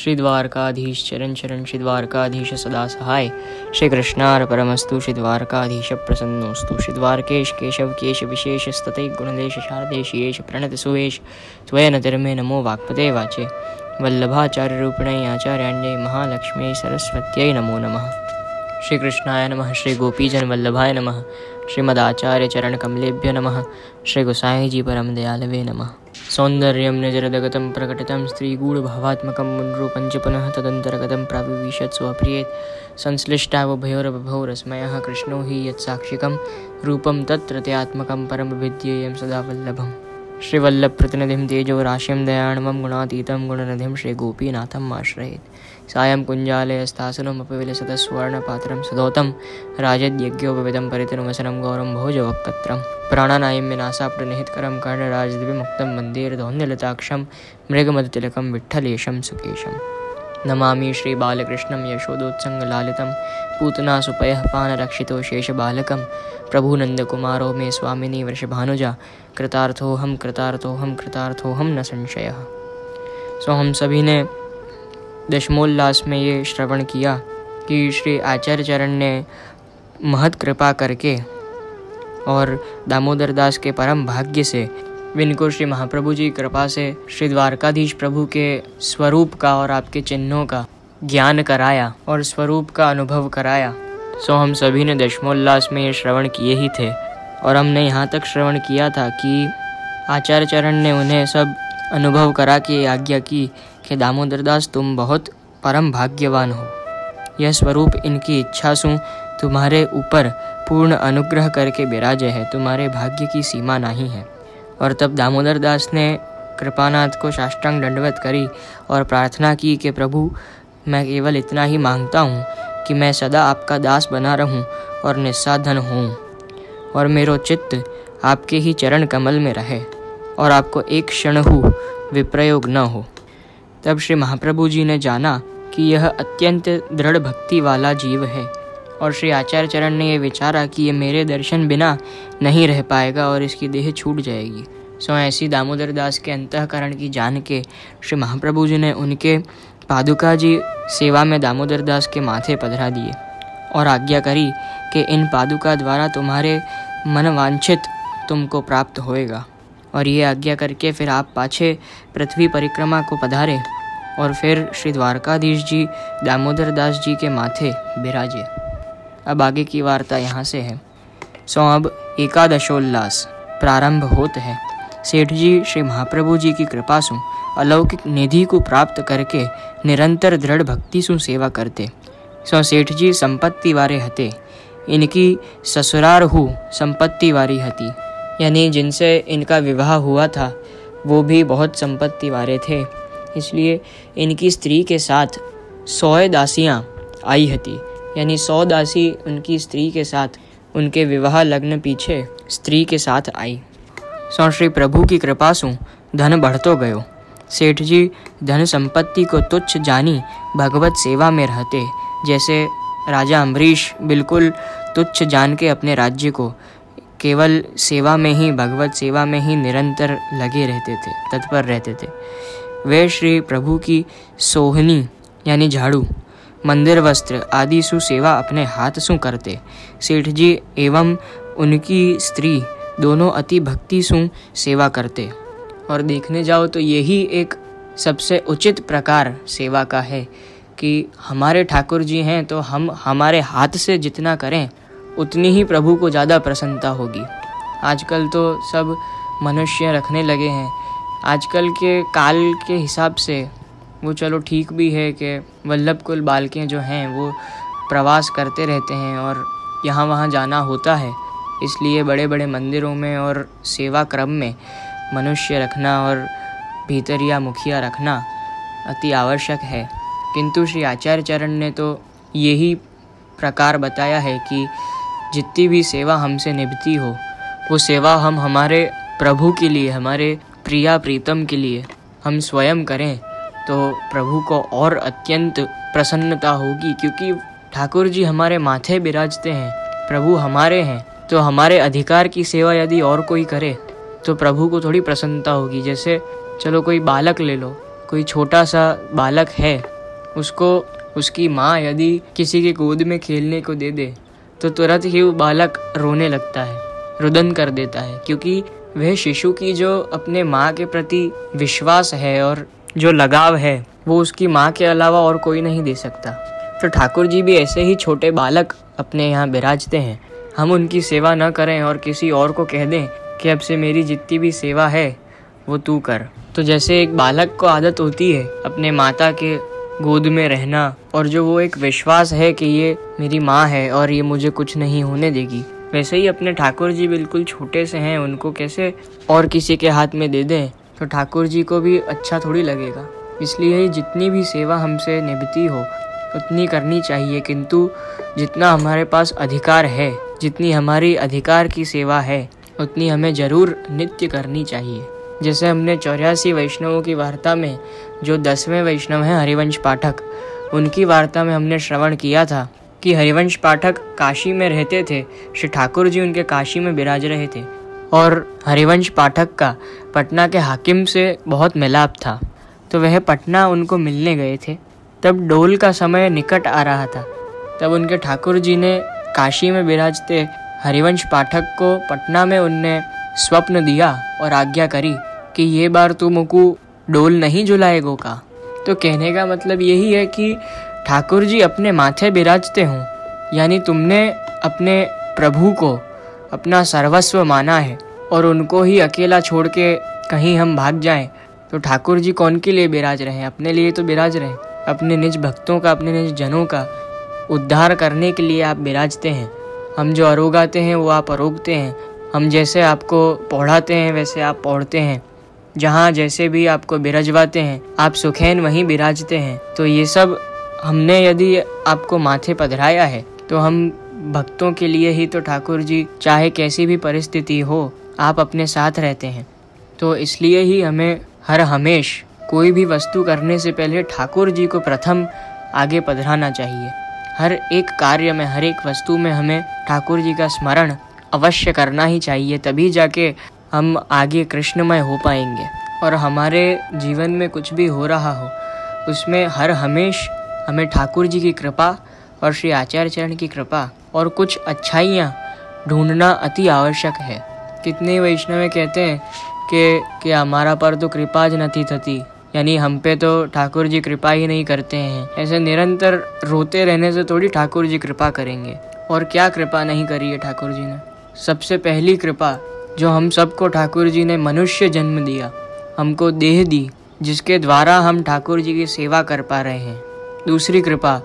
श्री द्वारकाधीश चरण चरण श्री द्वारकाधीश सदा सहाय। श्री कृष्णार परमस्तु श्री द्वारकाधीश प्रसन्नोस्तु। श्री द्वारकेश केशव केश विशेष स्तते गुणदेश शारदेश प्रणत सुवेश त्वयन तिर्मे नमो वाक्पते वाचे। वल्लभाचार्य रूपिणे आचार्याण्यै महालक्ष्मी सरस्वत्यै नमो नमः। श्री कृष्णाय नमः। श्री गोपीजन वल्लभाय नमः। श्रीमदाचार्य चरण कमलेभ्यो नमः। श्री गोसाई जी परम दयालवे नमः। सौंदर्यं निजरदगतं प्रकटितं स्त्रीगूढभावात्मकं मुनरूपं च पुनः तदन्तर्गतं प्राविशत् स्वप्रियेत् संश्लिष्टावभयोरभवो रसमयः कृष्णो हि यत्साक्षिकं रूपं तत्त्रत्यात्मकं परमविद्येयं सदा वल्लभम्। श्रीवल्लभप्रतिनिधिं तेजोराशिं दयाणवं गुणातीतं गुणनिधिं श्रीगोपीनाथम् आश्रयेत्। सायं कुञ्जालयस्तासनमुपविलसतस्वर्णपात्रं सदोतं राजद्यज्ञोपविदं परितनुवसनं गौरं भोजवक्त्रं प्राणानायं विनाशाप्रणिहितकरं कर्णराजदिव्यमुक्तं वन्देर्धौन्यलताक्षं मृगमदतिलकं विठ्ठलेशं सुकेशं। नमामि श्रीबालकृष्णं यशोदोत्सङ्गलालितं पूतनासुपयः पानरक्षितो शेषबालकं प्रभुनन्दकुमारो मे स्वामिनी वृषभानुजा कृतार्थोऽहं कृतार्थोऽहं कृतार्थोऽहं न संशयः। सो हम सभी ने दशमोल्लास में ये श्रवण किया कि श्री आचार्य चरण ने महत कृपा करके और दामोदर दास के परम भाग्य से इनको श्री महाप्रभु जी कृपा से श्री द्वारकाधीश प्रभु के स्वरूप का और आपके चिन्हों का ज्ञान कराया और स्वरूप का अनुभव कराया। सो हम सभी ने दशमोल्लास में ये श्रवण किए ही थे और हमने यहाँ तक श्रवण किया था कि आचार्य चरण ने उन्हें सब अनुभव करा के आज्ञा की कि दामोदर दास तुम बहुत परम भाग्यवान हो। यह स्वरूप इनकी इच्छा सु तुम्हारे ऊपर पूर्ण अनुग्रह करके विराजे है, तुम्हारे भाग्य की सीमा नहीं है। और तब दामोदर दास ने कृपानाथ को साष्टांग दंडवत करी और प्रार्थना की कि प्रभु मैं केवल इतना ही मांगता हूँ कि मैं सदा आपका दास बना रहूँ और निस्साधन हूँ और मेरो चित्त आपके ही चरण कमल में रहे और आपको एक क्षण विप्रयोग न हो। तब श्री महाप्रभु जी ने जाना कि यह अत्यंत दृढ़ भक्ति वाला जीव है और श्री आचार्य चरण ने यह विचारा कि ये मेरे दर्शन बिना नहीं रह पाएगा और इसकी देह छूट जाएगी। सो ऐसी दामोदर दास के अंतःकरण की जान के श्री महाप्रभु जी ने उनके पादुका जी सेवा में दामोदर दास के माथे पधरा दिए और आज्ञा करी कि इन पादुका द्वारा तुम्हारे मन वांछित तुमको प्राप्त होएगा। और ये आज्ञा करके फिर आप पाछे पृथ्वी परिक्रमा को पधारे और फिर श्री द्वारकाधीश जी दामोदर दास जी के माथे बिराजे। अब आगे की वार्ता यहाँ से है। सो अब एकादशोल्लास प्रारंभ होता है। सेठ जी श्री महाप्रभु जी की कृपा से अलौकिक निधि को प्राप्त करके निरंतर दृढ़ भक्ति से सेवा करते। सो सेठ जी संपत्ति वारे हते। इनकी ससुरार संपत्ति वारी हती, यानी जिनसे इनका विवाह हुआ था वो भी बहुत संपत्ति वाले थे। इसलिए इनकी स्त्री के साथ 100 दासियाँ आई हती, यानी 100 दासी उनकी स्त्री के साथ उनके विवाह लग्न पीछे स्त्री के साथ आई। सो श्री प्रभु की कृपा से धन बढ़तो गयो। सेठ जी धन संपत्ति को तुच्छ जानी भगवत सेवा में रहते, जैसे राजा अम्बरीश बिल्कुल तुच्छ जान के अपने राज्य को केवल सेवा में ही भगवत सेवा में ही निरंतर लगे रहते थे, तत्पर रहते थे। वे श्री प्रभु की सोहनी यानी झाड़ू मंदिर वस्त्र आदि सु सेवा अपने हाथ सु करते। सेठ जी एवं उनकी स्त्री दोनों अति भक्ति सु सेवा करते। और देखने जाओ तो यही एक सबसे उचित प्रकार सेवा का है कि हमारे ठाकुर जी हैं तो हम हमारे हाथ से जितना करें उतनी ही प्रभु को ज़्यादा प्रसन्नता होगी। आजकल तो सब मनुष्य रखने लगे हैं। आजकल के काल के हिसाब से वो चलो ठीक भी है कि वल्लभ कुल बालकें जो हैं वो प्रवास करते रहते हैं और यहाँ वहाँ जाना होता है, इसलिए बड़े बड़े मंदिरों में और सेवा क्रम में मनुष्य रखना और भीतरिया मुखिया रखना अति आवश्यक है। किंतु श्री आचार्य चरण ने तो यही प्रकार बताया है कि जितनी भी सेवा हमसे निभती हो वो सेवा हम हमारे प्रभु के लिए, हमारे प्रिया प्रीतम के लिए हम स्वयं करें तो प्रभु को और अत्यंत प्रसन्नता होगी। क्योंकि ठाकुर जी हमारे माथे विराजते हैं, प्रभु हमारे हैं, तो हमारे अधिकार की सेवा यदि और कोई करे तो प्रभु को थोड़ी प्रसन्नता होगी। जैसे चलो कोई बालक ले लो, कोई छोटा सा बालक है, उसको उसकी माँ यदि किसी के गोद में खेलने को दे दे तो तुरंत ही वो बालक रोने लगता है, रुदन कर देता है, क्योंकि वह शिशु की जो अपने माँ के प्रति विश्वास है और जो लगाव है वो उसकी माँ के अलावा और कोई नहीं दे सकता। तो ठाकुर जी भी ऐसे ही छोटे बालक अपने यहाँ विराजते हैं। हम उनकी सेवा न करें और किसी और को कह दें कि अब से मेरी जितनी भी सेवा है वो तू कर। तो जैसे एक बालक को आदत होती है अपने माता के गोद में रहना, और जो वो एक विश्वास है कि ये मेरी माँ है और ये मुझे कुछ नहीं होने देगी, वैसे ही अपने ठाकुर जी बिल्कुल छोटे से हैं, उनको कैसे और किसी के हाथ में दे दें तो ठाकुर जी को भी अच्छा थोड़ी लगेगा। इसलिए जितनी भी सेवा हमसे निभती हो उतनी करनी चाहिए, किंतु जितना हमारे पास अधिकार है, जितनी हमारी अधिकार की सेवा है, उतनी हमें ज़रूर नित्य करनी चाहिए। जैसे हमने 84 वैष्णवों की वार्ता में जो 10वें वैष्णव हैं हरिवंश पाठक, उनकी वार्ता में हमने श्रवण किया था कि हरिवंश पाठक काशी में रहते थे, श्री ठाकुर जी उनके काशी में विराज रहे थे और हरिवंश पाठक का पटना के हाकिम से बहुत मिलाप था। तो वह पटना उनको मिलने गए थे। तब डोल का समय निकट आ रहा था। तब उनके ठाकुर जी ने काशी में विराजते हरिवंश पाठक को पटना में उनने स्वप्न दिया और आज्ञा करी कि ये बार तू मुझको डोल नहीं झुलाएगो का। तो कहने का मतलब यही है कि ठाकुर जी अपने माथे विराजते हों, यानी तुमने अपने प्रभु को अपना सर्वस्व माना है और उनको ही अकेला छोड़ के कहीं हम भाग जाएं, तो ठाकुर जी कौन के लिए विराज रहे हैं? अपने लिए तो विराज रहे हैं, अपने निज भक्तों का, अपने निज जनों का उद्धार करने के लिए आप विराजते हैं। हम जो अरोगाते हैं वो आप अरोगते हैं, हम जैसे आपको पौढ़ाते हैं वैसे आप पौढ़ते हैं, जहाँ जैसे भी आपको बिराजवाते हैं आप सुखैन वहीं बिराजते हैं। तो ये सब हमने यदि आपको माथे पधराया है तो हम भक्तों के लिए ही तो ठाकुर जी चाहे कैसी भी परिस्थिति हो आप अपने साथ रहते हैं। तो इसलिए ही हमें हर हमेश कोई भी वस्तु करने से पहले ठाकुर जी को प्रथम आगे पधराना चाहिए। हर एक कार्य में, हर एक वस्तु में हमें ठाकुर जी का स्मरण अवश्य करना ही चाहिए, तभी जाके हम आगे कृष्णमय हो पाएंगे। और हमारे जीवन में कुछ भी हो रहा हो उसमें हर हमेश हमें ठाकुर जी की कृपा और श्री आचार्य चरण की कृपा और कुछ अच्छाइयाँ ढूंढना अति आवश्यक है। कितने वैष्णव कहते हैं कि हमारा पर तो कृपा ज नहीं थती, यानी हम पे तो ठाकुर जी कृपा ही नहीं करते हैं। ऐसे निरंतर रोते रहने से थोड़ी ठाकुर जी कृपा करेंगे। और क्या कृपा नहीं करी है ठाकुर जी ने? सबसे पहली कृपा जो हम सबको ठाकुर जी ने मनुष्य जन्म दिया, हमको देह दी, जिसके द्वारा हम ठाकुर जी की सेवा कर पा रहे हैं। दूसरी कृपा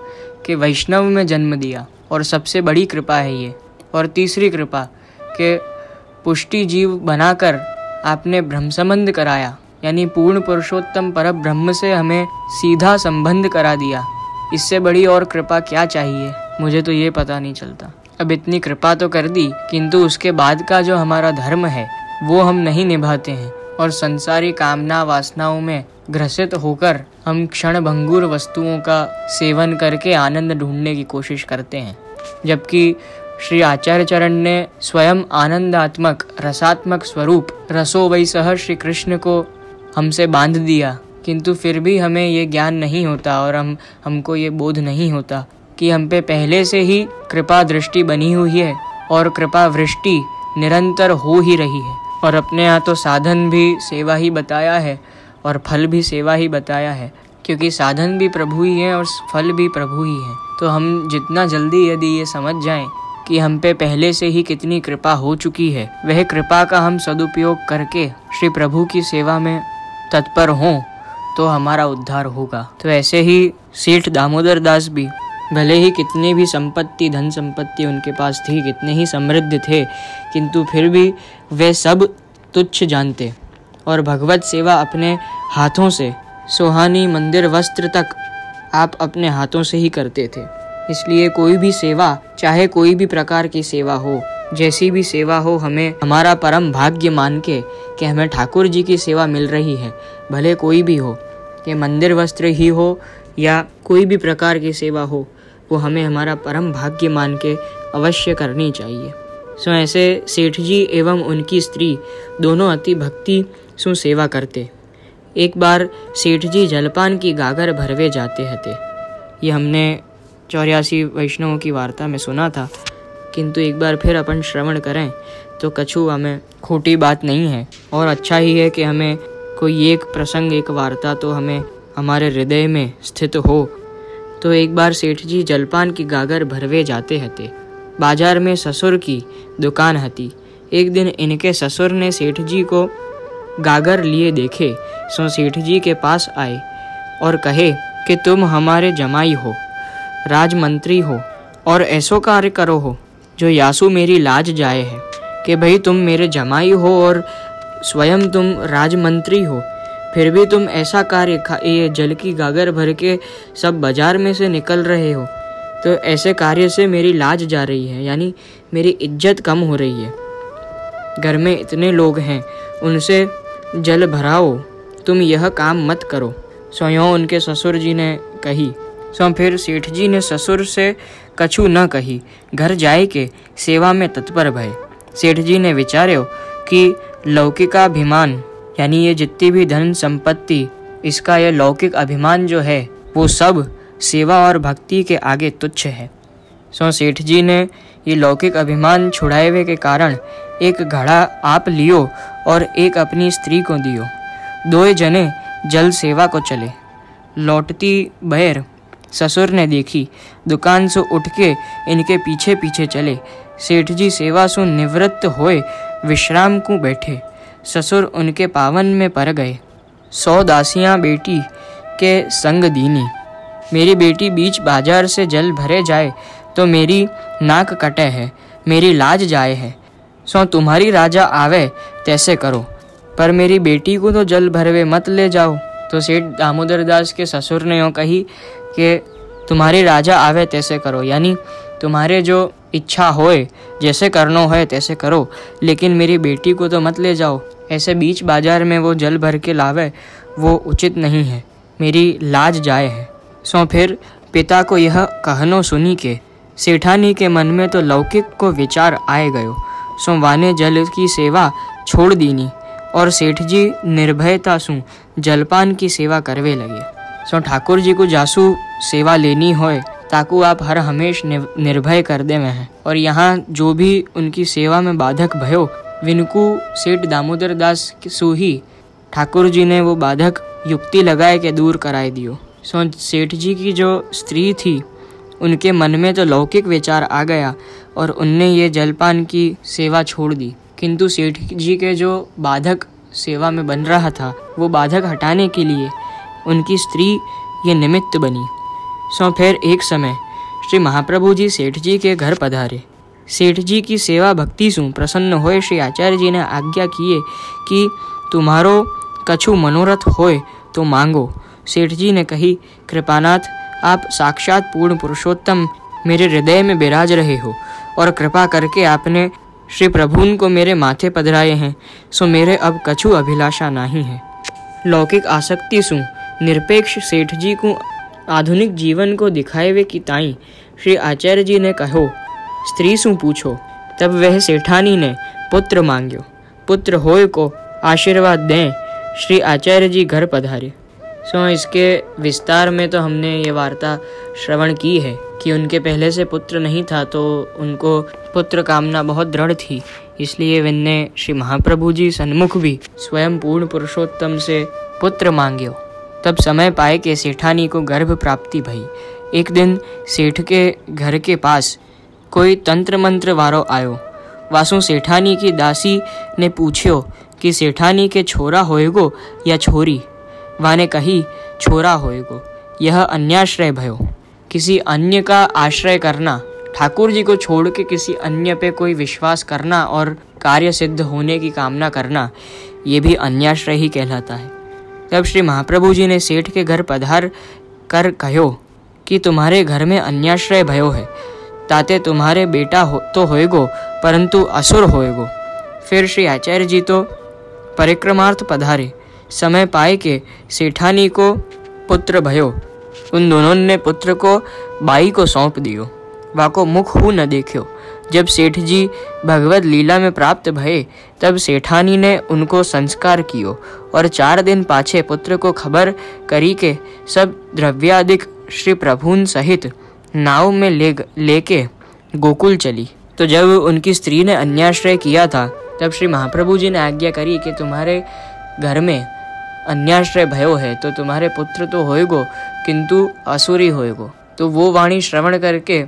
कि वैष्णव में जन्म दिया, और सबसे बड़ी कृपा है ये। और तीसरी कृपा कि पुष्टि जीव बनाकर आपने ब्रह्म संबंध कराया, यानी पूर्ण पुरुषोत्तम पर ब्रह्म से हमें सीधा संबंध करा दिया। इससे बड़ी और कृपा क्या चाहिए? मुझे तो ये पता नहीं चलता। अब इतनी कृपा तो कर दी, किंतु उसके बाद का जो हमारा धर्म है वो हम नहीं निभाते हैं और संसारी कामना वासनाओं में ग्रसित होकर हम क्षण भंगुर वस्तुओं का सेवन करके आनंद ढूंढने की कोशिश करते हैं। जबकि श्री आचार्य चरण ने स्वयं आनंदात्मक रसात्मक स्वरूप रसो वै सह श्री कृष्ण को हमसे बांध दिया, किंतु फिर भी हमें ये ज्ञान नहीं होता और हमको ये बोध नहीं होता कि हम पे पहले से ही कृपा दृष्टि बनी हुई है और कृपा वृष्टि निरंतर हो ही रही है। और अपने यहाँ तो साधन भी सेवा ही बताया है और फल भी सेवा ही बताया है, क्योंकि साधन भी प्रभु ही है और फल भी प्रभु ही है। तो हम जितना जल्दी यदि ये समझ जाएं कि हम पे पहले से ही कितनी कृपा हो चुकी है, वह कृपा का हम सदुपयोग करके श्री प्रभु की सेवा में तत्पर हों तो हमारा उद्धार होगा। तो ऐसे ही सेठ दामोदर दास भी भले ही कितनी भी संपत्ति, धन संपत्ति उनके पास थी, कितने ही समृद्ध थे, किंतु फिर भी वे सब तुच्छ जानते और भगवत सेवा अपने हाथों से, सुहानी मंदिर वस्त्र तक आप अपने हाथों से ही करते थे। इसलिए कोई भी सेवा, चाहे कोई भी प्रकार की सेवा हो, जैसी भी सेवा हो, हमें हमारा परम भाग्य मान के कि हमें ठाकुर जी की सेवा मिल रही है, भले कोई भी हो, कि मंदिर वस्त्र ही हो या कोई भी प्रकार की सेवा हो, वो हमें हमारा परम भाग्य मान के अवश्य करनी चाहिए। सो ऐसे सेठ जी एवं उनकी स्त्री दोनों अति भक्ति सु सेवा करते। एक बार सेठ जी जलपान की गागर भरवे जाते हते। ये हमने 84 वैष्णवों की वार्ता में सुना था, किंतु एक बार फिर अपन श्रवण करें तो कछु हमें खोटी बात नहीं है, और अच्छा ही है कि हमें कोई एक प्रसंग, एक वार्ता तो हमें हमारे हृदय में स्थित हो। तो एक बार सेठ जी जलपान की गागर भरवे जाते हते। बाजार में ससुर की दुकान हती। एक दिन इनके ससुर ने सेठ जी को गागर लिए देखे, सो सेठ जी के पास आए और कहे कि तुम हमारे जमाई हो, राजमंत्री हो, और ऐसो कार्य करो हो जो यासु मेरी लाज जाए है कि भाई तुम मेरे जमाई हो और स्वयं तुम राजमंत्री हो, फिर भी तुम ऐसा कार्य ये जल की गागर भर के सब बाजार में से निकल रहे हो, तो ऐसे कार्य से मेरी लाज जा रही है, यानी मेरी इज्जत कम हो रही है। घर में इतने लोग हैं, उनसे जल भराओ, तुम यह काम मत करो। स्वयं उनके ससुर जी ने कही। सो फिर सेठ जी ने ससुर से कछु न कही, घर जाए के सेवा में तत्पर भय। सेठ जी ने विचार्यो कि लौकिकाभिमान, यानी ये जितनी भी धन संपत्ति, इसका यह लौकिक अभिमान जो है वो सब सेवा और भक्ति के आगे तुच्छ है। सो सेठ जी ने ये लौकिक अभिमान छुड़ाए हुए के कारण एक घड़ा आप लियो और एक अपनी स्त्री को दियो। दोए जने जल सेवा को चले। लौटती बैर ससुर ने देखी, दुकान से उठ के इनके पीछे पीछे चले। सेठ जी सेवा से निवृत्त होए विश्राम को बैठे। ससुर उनके पावन में पर गए। 100 दासियां बेटी के संग दीनी। मेरी बेटी बीच बाजार से जल भरे जाए तो मेरी नाक कटे है, मेरी लाज जाए है। सो तुम्हारी राजा आवे तैसे करो, पर मेरी बेटी को तो जल भरवे मत ले जाओ। तो सेठ दामोदर दास के ससुर ने यूँ कही कि तुम्हारी राजा आवे तैसे करो, यानी तुम्हारे जो इच्छा होए, जैसे करना होए तैसे करो, लेकिन मेरी बेटी को तो मत ले जाओ। ऐसे बीच बाजार में वो जल भर के लावे, वो उचित नहीं है, मेरी लाज जाए है। सो फिर पिता को यह कहनो सुनी के सेठानी के मन में तो लौकिक को विचार आए गयो। सो वाने जल की सेवा छोड़ दीनी और सेठ जी निर्भयता सु जलपान की सेवा करवे लगे। सो ठाकुर जी को जासू सेवा लेनी होए ताकू आप हर हमेश निर्भय कर दे में हैं, और यहाँ जो भी उनकी सेवा में बाधक भयो विनको सेठ दामोदर दास सु ही ठाकुर जी ने वो बाधक युक्ति लगाए के दूर कराए दियो। सो सेठ जी की जो स्त्री थी उनके मन में तो लौकिक विचार आ गया और उनने ये जलपान की सेवा छोड़ दी, किंतु सेठ जी के जो बाधक सेवा में बन रहा था वो बाधक हटाने के लिए उनकी स्त्री ये निमित्त बनी। सो फिर एक समय श्री महाप्रभु जी सेठ जी के घर पधारे। सेठ जी की सेवा भक्ति सु प्रसन्न होए श्री आचार्य जी ने आज्ञा किए कि तुम्हारो कछु मनोरथ होए तो मांगो। सेठ जी ने कही, कृपानाथ आप साक्षात पूर्ण पुरुषोत्तम मेरे हृदय में विराज रहे हो और कृपा करके आपने श्री प्रभुन को मेरे माथे पधराए हैं, सो मेरे अब कछु अभिलाषा नहीं है। लौकिक आसक्ति सु निरपेक्ष सेठ जी को आधुनिक जीवन को दिखाए हुए की ताई श्री आचार्य जी ने कहो, स्त्री सु पूछो। तब वह सेठानी ने पुत्र मांग्यो। पुत्र होय को आशीर्वाद दें श्री आचार्य जी घर पधारे। सो इसके विस्तार में तो हमने ये वार्ता श्रवण की है कि उनके पहले से पुत्र नहीं था, तो उनको पुत्र कामना बहुत दृढ़ थी, इसलिए उनने श्री महाप्रभु जी सन्मुख भी स्वयं पूर्ण पुरुषोत्तम से पुत्र मांग्यो। तब समय पाए के सेठानी को गर्भ प्राप्ति भई। एक दिन सेठ के घर के पास कोई तंत्र मंत्र वारो आयो। वासु सेठानी की दासी ने पूछ्यो कि सेठानी के छोरा होएगो या छोरी। वाने कही, छोरा होएगो। यह अन्याश्रय भयो। किसी अन्य का आश्रय करना, ठाकुर जी को छोड़ के किसी अन्य पे कोई विश्वास करना और कार्य सिद्ध होने की कामना करना, ये भी अन्याश्रय ही कहलाता है। तब श्री महाप्रभु जी ने सेठ के घर पधार कर कहो कि तुम्हारे घर में अन्याश्रय भयो है, ताते तुम्हारे बेटा तो होएगो परंतु असुर होएगो। फिर श्री आचार्य जी तो परिक्रमार्थ पधारे। समय पाए के सेठानी को पुत्र भयो। उन दोनों ने पुत्र को बाई को सौंप दियो। वाको मुख हु न देखियो। जब सेठ जी भगवत लीला में प्राप्त भये तब सेठानी ने उनको संस्कार कियो और 4 दिन पाछे पुत्र को खबर करी के सब द्रव्यादिक श्री प्रभुन सहित नाव में लेके गोकुल चली। तो जब उनकी स्त्री ने अन्याश्रय किया था तब श्री महाप्रभु जी ने आज्ञा करी कि तुम्हारे घर में अन्याश्रय भयो है तो तुम्हारे पुत्र तो होएगो किंतु असुरी होएगो। तो वो वाणी श्रवण करके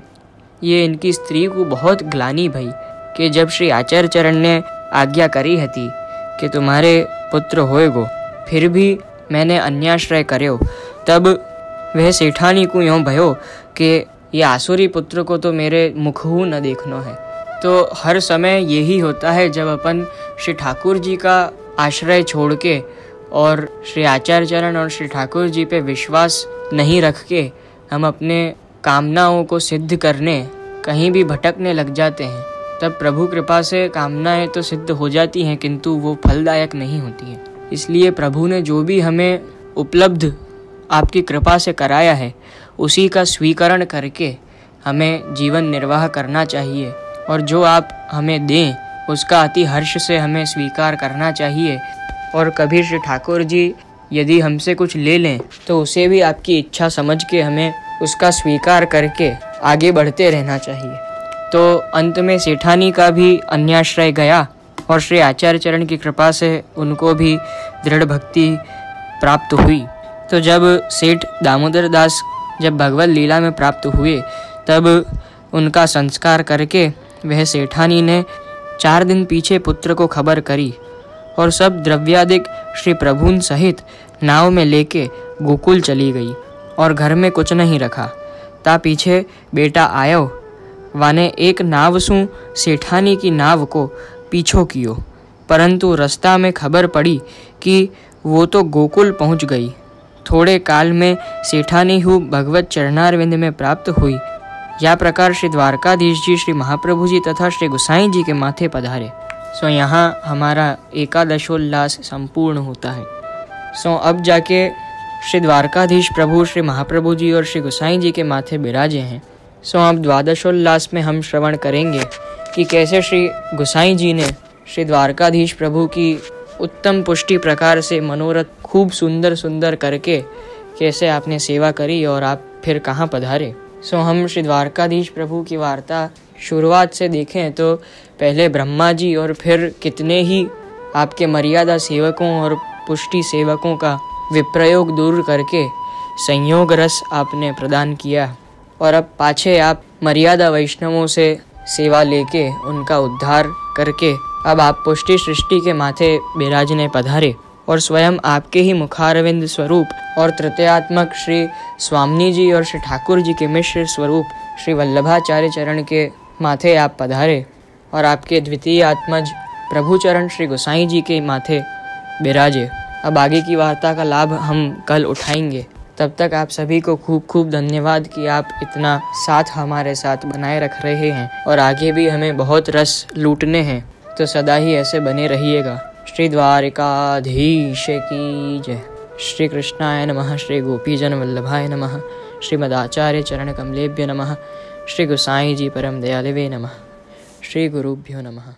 ये इनकी स्त्री को बहुत ग्लानि भई कि जब श्री आचार्य चरण ने आज्ञा करी हती कि तुम्हारे पुत्र होएगो फिर भी मैंने अन्याश्रय कर्यो। तब वह सेठानी को यूँ भयो कि ये आसुरी पुत्र को तो मेरे मुखहू न देखनो है। तो हर समय यही होता है जब अपन श्री ठाकुर जी का आश्रय छोड़ के और श्री आचार्य चरण और श्री ठाकुर जी पे विश्वास नहीं रख के हम अपने कामनाओं को सिद्ध करने कहीं भी भटकने लग जाते हैं, तब प्रभु कृपा से कामनाएं तो सिद्ध हो जाती हैं किंतु वो फलदायक नहीं होती हैं। इसलिए प्रभु ने जो भी हमें उपलब्ध आपकी कृपा से कराया है उसी का स्वीकरण करके हमें जीवन निर्वाह करना चाहिए और जो आप हमें दें उसका अति हर्ष से हमें स्वीकार करना चाहिए। और कभी श्री ठाकुर जी यदि हमसे कुछ ले लें तो उसे भी आपकी इच्छा समझ के हमें उसका स्वीकार करके आगे बढ़ते रहना चाहिए। तो अंत में सेठानी का भी अन्याश्रय गया और श्री आचार्य चरण की कृपा से उनको भी दृढ़ भक्ति प्राप्त हुई। तो जब सेठ दामोदर दास जब भगवत लीला में प्राप्त हुए तब उनका संस्कार करके वह सेठानी ने 4 दिन पीछे पुत्र को खबर करी और सब द्रव्यादिक श्री प्रभुन सहित नाव में लेके गोकुल चली गई और घर में कुछ नहीं रखा। ता पीछे बेटा आयो वाने एक नाव सु सेठानी की नाव को पीछो कियो, परंतु रास्ता में खबर पड़ी कि वो तो गोकुल पहुंच गई। थोड़े काल में सेठानी हु भगवत चरणारविंद में प्राप्त हुई। या प्रकार श्री द्वारकाधीश जी श्री महाप्रभु जी तथा श्री गोसाई जी के माथे पधारे। सो यहाँ हमारा एकादशोल्लास संपूर्ण होता है। सो अब जाके श्री द्वारकाधीश प्रभु श्री महाप्रभु जी और श्री गोसाई जी के माथे विराजे हैं। सो अब द्वादशोल्लास में हम श्रवण करेंगे कि कैसे श्री गोसाई जी ने श्री द्वारकाधीश प्रभु की उत्तम पुष्टि प्रकार से मनोरथ खूब सुंदर सुंदर करके कैसे आपने सेवा करी और आप फिर कहाँ पधारे। सो हम श्री द्वारकाधीश प्रभु की वार्ता शुरुआत से देखें तो पहले ब्रह्मा जी और फिर कितने ही आपके मर्यादा सेवकों और पुष्टि सेवकों का विप्रयोग दूर करके संयोग रस आपने प्रदान किया और अब पाछे आप मर्यादा वैष्णवों से सेवा लेके उनका उद्धार करके अब आप पुष्टि सृष्टि के माथे विराजने पधारे और स्वयं आपके ही मुखारविंद स्वरूप और तृतीयात्मक श्री स्वामी जी और श्री ठाकुर जी के मिश्र स्वरूप श्री वल्लभाचार्य चरण के माथे आप पधारे और आपके द्वितीय आत्मज प्रभु चरण श्री गोसाई जी के माथे विराजे। अब आगे की वार्ता का लाभ हम कल उठाएंगे। तब तक आप सभी को खूब खूब धन्यवाद कि आप इतना साथ हमारे साथ बनाए रख रहे हैं और आगे भी हमें बहुत रस लूटने हैं, तो सदा ही ऐसे बने रहिएगा। श्री द्वारिकाधीश की जय। श्री कृष्णाय नमः। श्री गोपीजन वल्लभाय नमः। श्रीमदाचार्य चरण कमलेभ्य नमः। श्री गोसाई जी परम दयालवे नमः। श्री गुरुभ्यो नमः।